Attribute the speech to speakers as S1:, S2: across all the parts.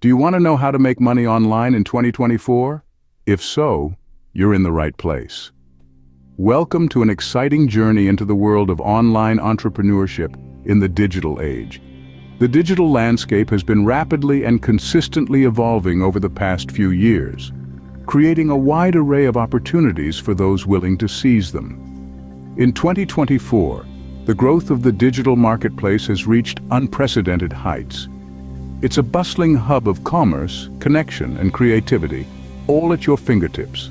S1: Do you want to know how to make money online in 2024? If so, you're in the right place. Welcome to an exciting journey into the world of online entrepreneurship in the digital age. The digital landscape has been rapidly and consistently evolving over the past few years, creating a wide array of opportunities for those willing to seize them. In 2024, the growth of the digital marketplace has reached unprecedented heights. It's a bustling hub of commerce, connection, and creativity, all at your fingertips.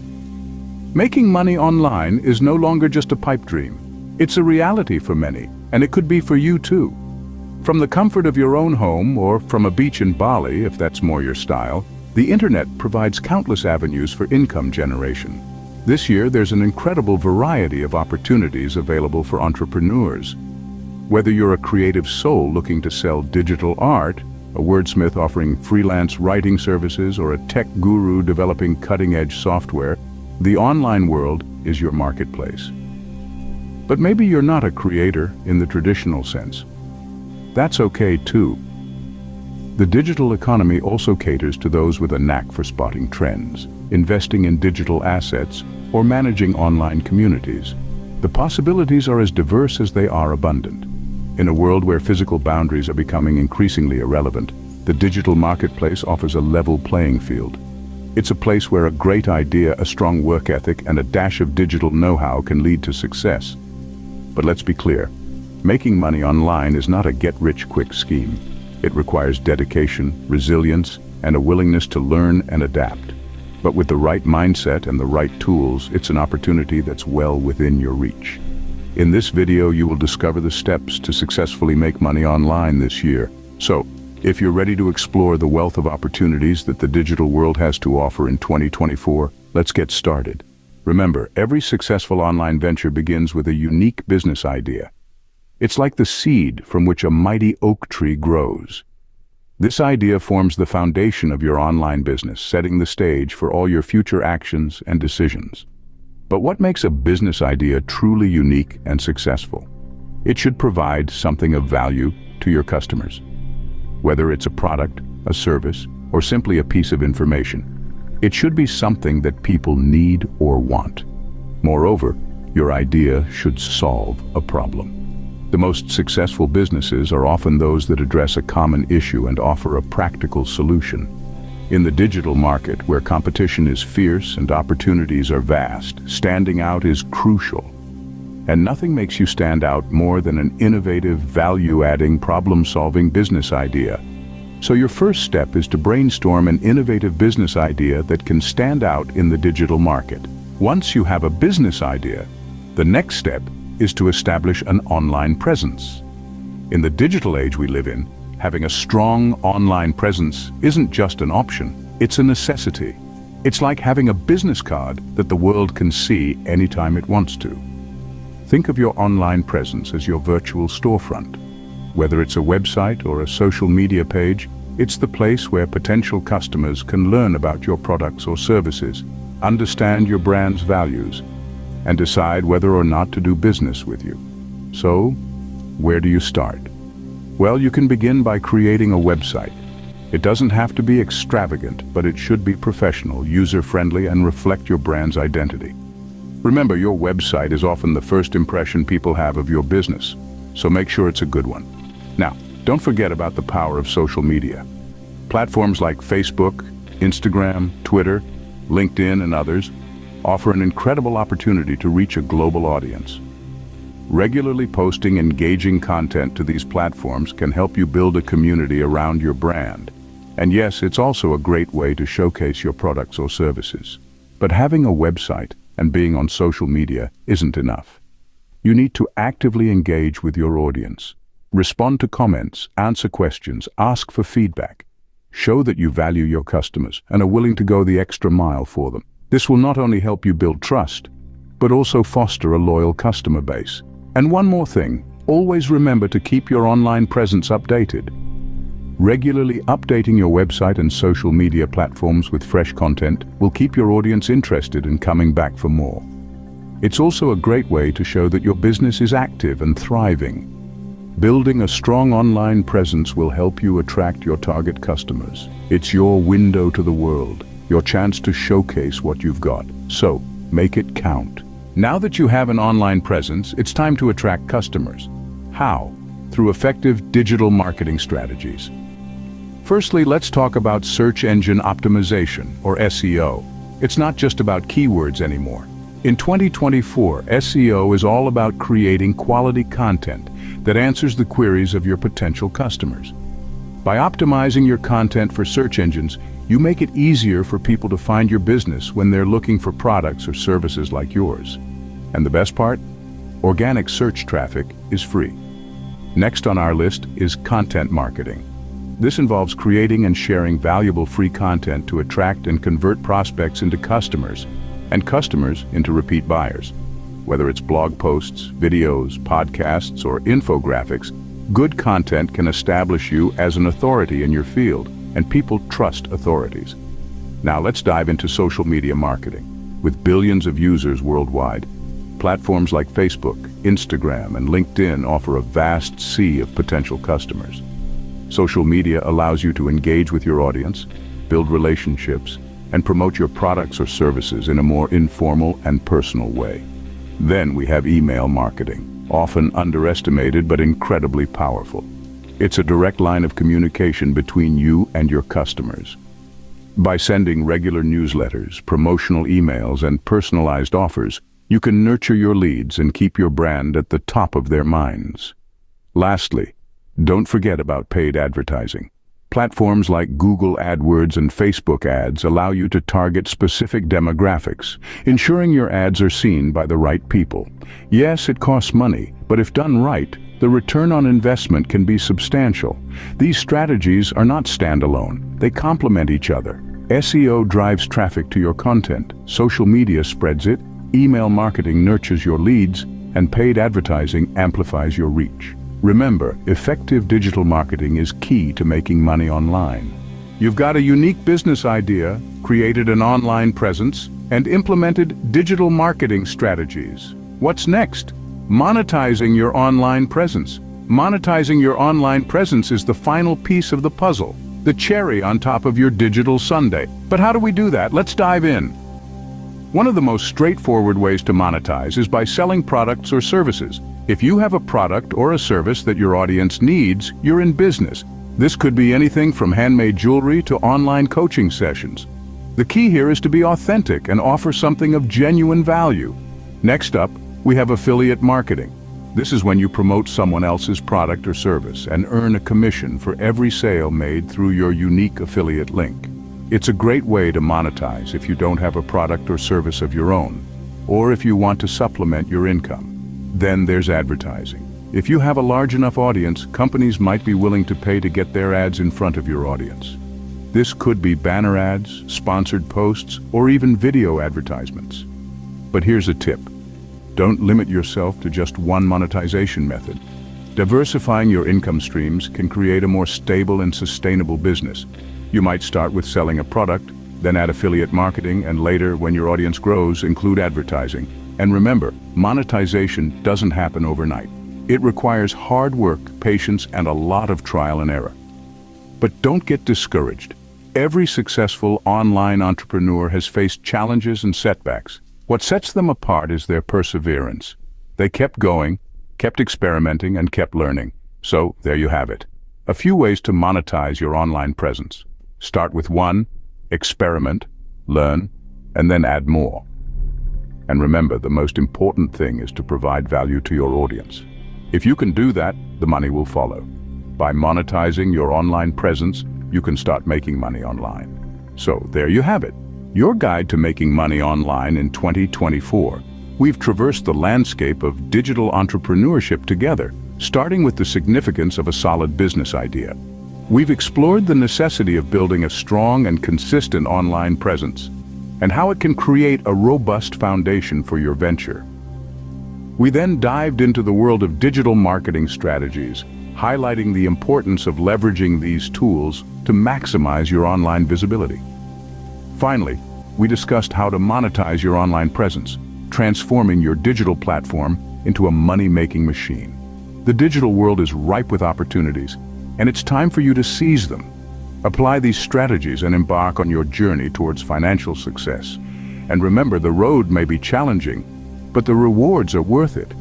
S1: Making money online is no longer just a pipe dream. It's a reality for many, and it could be for you too. From the comfort of your own home or from a beach in Bali, if that's more your style, the internet provides countless avenues for income generation. This year, there's an incredible variety of opportunities available for entrepreneurs. Whether you're a creative soul looking to sell digital art, a wordsmith offering freelance writing services, or a tech guru developing cutting-edge software, the online world is your marketplace. But maybe you're not a creator in the traditional sense. That's okay too. The digital economy also caters to those with a knack for spotting trends, investing in digital assets, or managing online communities. The possibilities are as diverse as they are abundant. In a world where physical boundaries are becoming increasingly irrelevant, the digital marketplace offers a level playing field. It's a place where a great idea, a strong work ethic, and a dash of digital know-how can lead to success. But let's be clear, making money online is not a get-rich-quick scheme. It requires dedication, resilience, and a willingness to learn and adapt. But with the right mindset and the right tools, it's an opportunity that's well within your reach. In this video, you will discover the steps to successfully make money online this year. So, if you're ready to explore the wealth of opportunities that the digital world has to offer in 2024, let's get started. Remember, every successful online venture begins with a unique business idea. It's like the seed from which a mighty oak tree grows. This idea forms the foundation of your online business, setting the stage for all your future actions and decisions. But what makes a business idea truly unique and successful? It should provide something of value to your customers. Whether it's a product, a service, or simply a piece of information, it should be something that people need or want. Moreover, your idea should solve a problem. The most successful businesses are often those that address a common issue and offer a practical solution. In the digital market, where competition is fierce and opportunities are vast, standing out is crucial. And nothing makes you stand out more than an innovative, value-adding, problem-solving business idea. So your first step is to brainstorm an innovative business idea that can stand out in the digital market. Once you have a business idea, the next step is to establish an online presence. In the digital age we live in, having a strong online presence isn't just an option, it's a necessity. It's like having a business card that the world can see anytime it wants to. Think of your online presence as your virtual storefront. Whether it's a website or a social media page, it's the place where potential customers can learn about your products or services, understand your brand's values, and decide whether or not to do business with you. So, where do you start? Well, you can begin by creating a website. It doesn't have to be extravagant, but it should be professional, user-friendly, and reflect your brand's identity. Remember, your website is often the first impression people have of your business, so make sure it's a good one. Now, don't forget about the power of social media. Platforms like Facebook, Instagram, Twitter, LinkedIn, and others offer an incredible opportunity to reach a global audience. Regularly posting engaging content to these platforms can help you build a community around your brand. And yes, it's also a great way to showcase your products or services. But having a website and being on social media isn't enough. You need to actively engage with your audience. Respond to comments, answer questions, ask for feedback. Show that you value your customers and are willing to go the extra mile for them. This will not only help you build trust, but also foster a loyal customer base. And one more thing, always remember to keep your online presence updated. Regularly updating your website and social media platforms with fresh content will keep your audience interested and coming back for more. It's also a great way to show that your business is active and thriving. Building a strong online presence will help you attract your target customers. It's your window to the world, your chance to showcase what you've got. So, make it count. Now that you have an online presence, it's time to attract customers. How? Through effective digital marketing strategies. Firstly, let's talk about search engine optimization, or SEO. It's not just about keywords anymore. In 2024, SEO is all about creating quality content that answers the queries of your potential customers. By optimizing your content for search engines, you make it easier for people to find your business when they're looking for products or services like yours. And the best part? Organic search traffic is free. Next on our list is content marketing. This involves creating and sharing valuable free content to attract and convert prospects into customers, and customers into repeat buyers. Whether it's blog posts, videos, podcasts, or infographics, good content can establish you as an authority in your field, and people trust authorities. Now let's dive into social media marketing. With billions of users worldwide, platforms like Facebook, Instagram, and LinkedIn offer a vast sea of potential customers. Social media allows you to engage with your audience, build relationships, and promote your products or services in a more informal and personal way. Then we have email marketing, often underestimated but incredibly powerful. It's a direct line of communication between you and your customers. By sending regular newsletters, promotional emails, and personalized offers, you can nurture your leads and keep your brand at the top of their minds. Lastly, don't forget about paid advertising. Platforms like Google AdWords and Facebook ads allow you to target specific demographics, ensuring your ads are seen by the right people. Yes, it costs money, but if done right, the return on investment can be substantial. These strategies are not standalone. They complement each other. SEO drives traffic to your content, social media spreads it, email marketing nurtures your leads, and paid advertising amplifies your reach. Remember, effective digital marketing is key to making money online. You've got a unique business idea, created an online presence, and implemented digital marketing strategies. What's next? Monetizing your online presence. Monetizing your online presence is the final piece of the puzzle, the cherry on top of your digital sundae. But how do we do that? Let's dive in. One of the most straightforward ways to monetize is by selling products or services. If you have a product or a service that your audience needs, you're in business. This could be anything from handmade jewelry to online coaching sessions. The key here is to be authentic and offer something of genuine value. Next up, we have affiliate marketing. This is when you promote someone else's product or service and earn a commission for every sale made through your unique affiliate link. It's a great way to monetize if you don't have a product or service of your own, or if you want to supplement your income. Then there's advertising. If you have a large enough audience, companies might be willing to pay to get their ads in front of your audience. This could be banner ads, sponsored posts, or even video advertisements. But here's a tip. Don't limit yourself to just one monetization method. Diversifying your income streams can create a more stable and sustainable business. You might start with selling a product, then add affiliate marketing, and later, when your audience grows, include advertising. And remember, monetization doesn't happen overnight. It requires hard work, patience, and a lot of trial and error. But don't get discouraged. Every successful online entrepreneur has faced challenges and setbacks. What sets them apart is their perseverance. They kept going, kept experimenting, and kept learning. So, there you have it. A few ways to monetize your online presence. Start with 1, experiment, learn, and then add more. And remember, the most important thing is to provide value to your audience. If you can do that, the money will follow. By monetizing your online presence, you can start making money online. So there you have it, your guide to making money online in 2024. We've traversed the landscape of digital entrepreneurship together, starting with the significance of a solid business idea. We've explored the necessity of building a strong and consistent online presence, and how it can create a robust foundation for your venture. We then dived into the world of digital marketing strategies, highlighting the importance of leveraging these tools to maximize your online visibility. Finally, we discussed how to monetize your online presence, transforming your digital platform into a money-making machine. The digital world is ripe with opportunities, and it's time for you to seize them. Apply these strategies and embark on your journey towards financial success. And remember, the road may be challenging, but the rewards are worth it.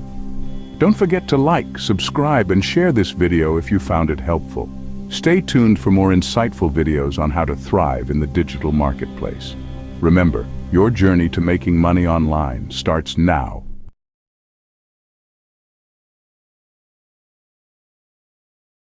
S1: Don't forget to like, subscribe, and share this video if you found it helpful. Stay tuned for more insightful videos on how to thrive in the digital marketplace. Remember, your journey to making money online starts now.